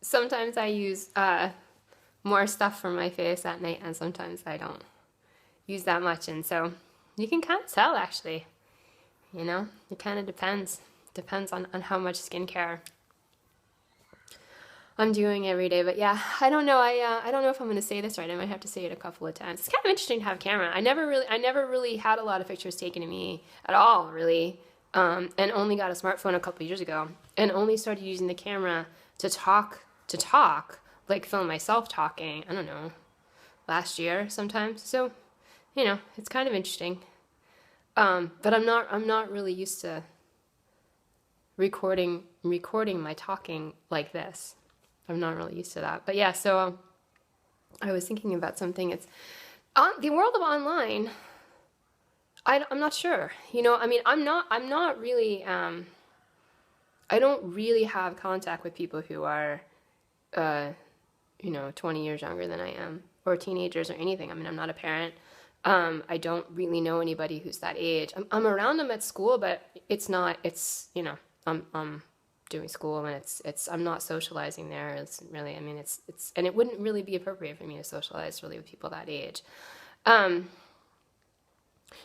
sometimes I use more stuff for my face at night, and sometimes I don't use that much. And so you can kind of tell, actually. It kind of depends on how much skincare I'm doing every day. But yeah, I don't know. I don't know if I'm going to say this right. I might have to say it a couple of times. It's kind of interesting to have a camera. I never really had a lot of pictures taken of me at all, really. And only got a smartphone a couple of years ago, and only started using the camera to talk, like film myself talking, I don't know, last year sometimes. So, it's kind of interesting. But I'm not really used to recording my talking like this. I'm not really used to that. But yeah, so I was thinking about something. It's the world of online. I'm not sure. I'm not really. I don't really have contact with people who are, 20 years younger than I am, or teenagers or anything. I'm not a parent. I don't really know anybody who's that age. I'm around them at school, but I'm doing school, and I'm not socializing there. It's really, and it wouldn't really be appropriate for me to socialize really with people that age.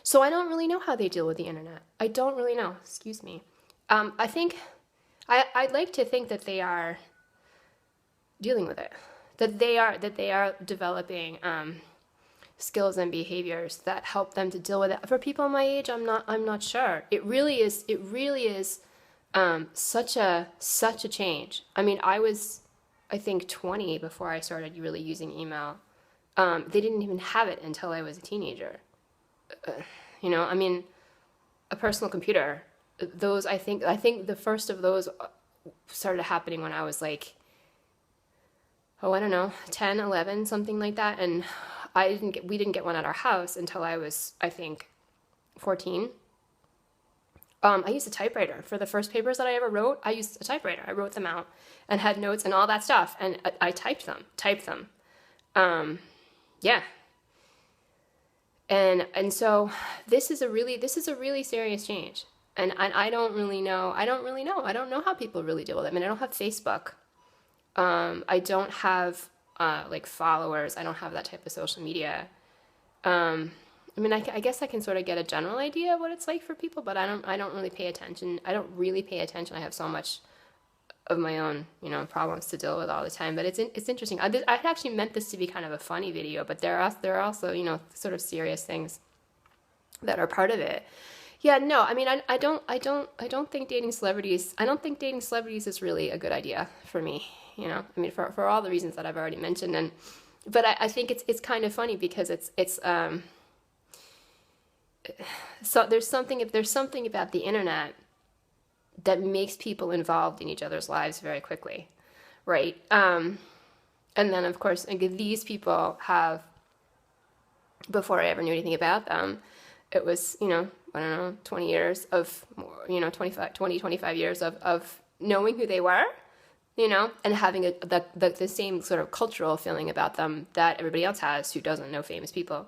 So I don't really know how they deal with the internet. I don't really know. Excuse me. I think I'd like to think that they are dealing with it. That they are developing skills and behaviors that help them to deal with it. For people my age, I'm not sure. It really is such a change. I was, I think, 20 before I started really using email. They didn't even have it until I was a teenager. A personal computer. Those, I think the first of those started happening when I was like, I don't know, 10, 11, something like that. And we didn't get one at our house until I was, I think, 14. I used a typewriter. For the first papers that I ever wrote, I used a typewriter. I wrote them out and had notes and all that stuff. And I typed them. Yeah. And so this is a really serious change. And I don't really know. I don't know how people really deal with it. I don't have Facebook. I don't have like followers. I don't have that type of social media. I guess I can sort of get a general idea of what it's like for people, but I don't really pay attention. I don't really pay attention. I have so much of my own, problems to deal with all the time. But it's interesting. I actually meant this to be kind of a funny video, but there are also, sort of serious things that are part of it. Yeah, no, I don't think dating celebrities. I don't think dating celebrities is really a good idea for me. For all the reasons that I've already mentioned, but I think it's kind of funny because it's so there's something about the internet that makes people involved in each other's lives very quickly, right? And then of course these people have, before I ever knew anything about them, it was 20 years of 25 years of knowing who they were, and having the same sort of cultural feeling about them that everybody else has who doesn't know famous people,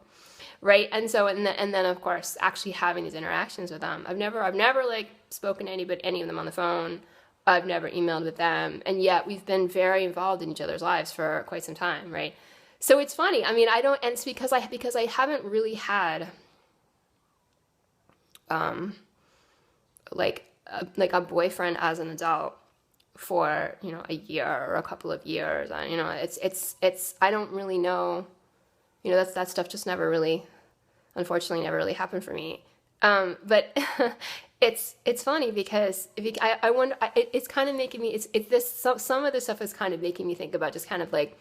right? And so and then of course actually having these interactions with them. I've never like spoken to any of them on the phone. I've never emailed with them, and yet we've been very involved in each other's lives for quite some time, right? So it's funny. I don't, and it's because I haven't really had like a boyfriend as an adult for a year or a couple of years. It's I don't really know, that stuff just never really, unfortunately, never really happened for me. But it's funny because I wonder, it's kind of making me, some of this stuff is kind of making me think about just kind of like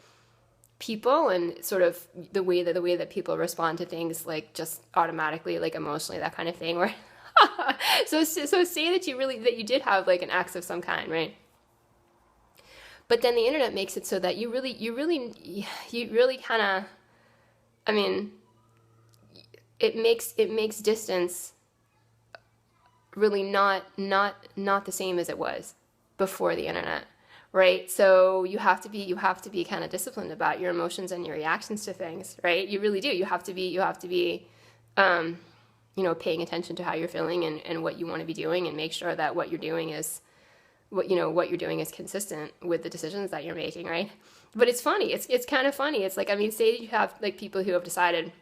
people and sort of the way that people respond to things, like just automatically, like emotionally, that kind of thing, where so say that you did have like an ex of some kind, right? But then the internet makes it so that you really kind of, it makes distance really not the same as it was before the internet, right? So you have to be kind of disciplined about your emotions and your reactions to things, right? You really do. You have to be paying attention to how you're feeling and what you want to be doing, and make sure that what you're doing is what you're doing is consistent with the decisions that you're making, right? But it's funny. It's kind of funny. It's like, I mean, say you have like people who have decided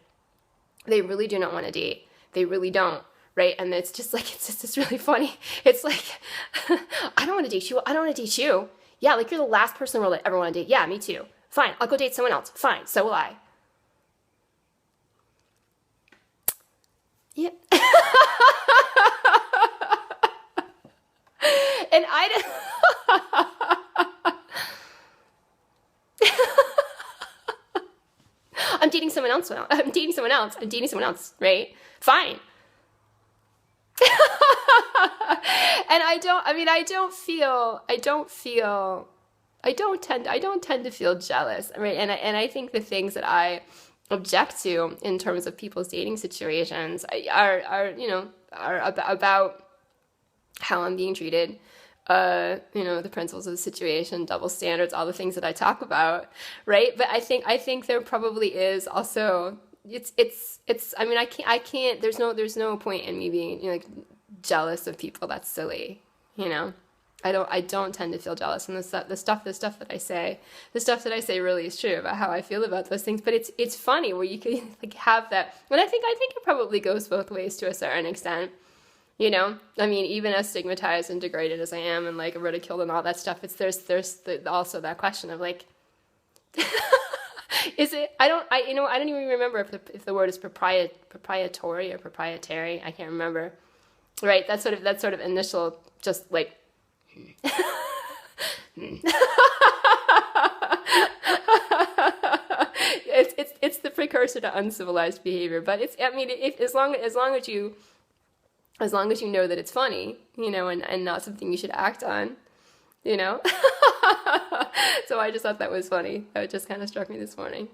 they really do not want to date. They really don't, right? And it's just really funny. It's like, I don't want to date you. I don't want to date you. Yeah, like you're the last person in the world I ever want to date. Yeah, me too. Fine, I'll go date someone else. Fine, so will I. Yeah. And I'm dating someone else now. I'm dating someone else. I'm dating someone else, right? Fine. And I don't tend to feel jealous, right? And I think the things that I object to in terms of people's dating situations are about how I'm being treated, the principles of the situation, double standards, all the things that I talk about, right? But I think there probably is also, I mean, I can't, there's no point in me being, like jealous of people. That's silly, I don't tend to feel jealous, and the stuff that I say really is true about how I feel about those things. But it's funny where you can like have that, and I think it probably goes both ways to a certain extent. I mean, even as stigmatized and degraded as I am, and like ridiculed and all that stuff, there's also that question of like, is it? I don't even remember if the word is proprietary or proprietary. I can't remember. Right, that sort of initial, just like. It's the precursor to uncivilized behavior, but as long as you know that it's funny, and not something you should act on, So I just thought that was funny. That just kind of struck me this morning.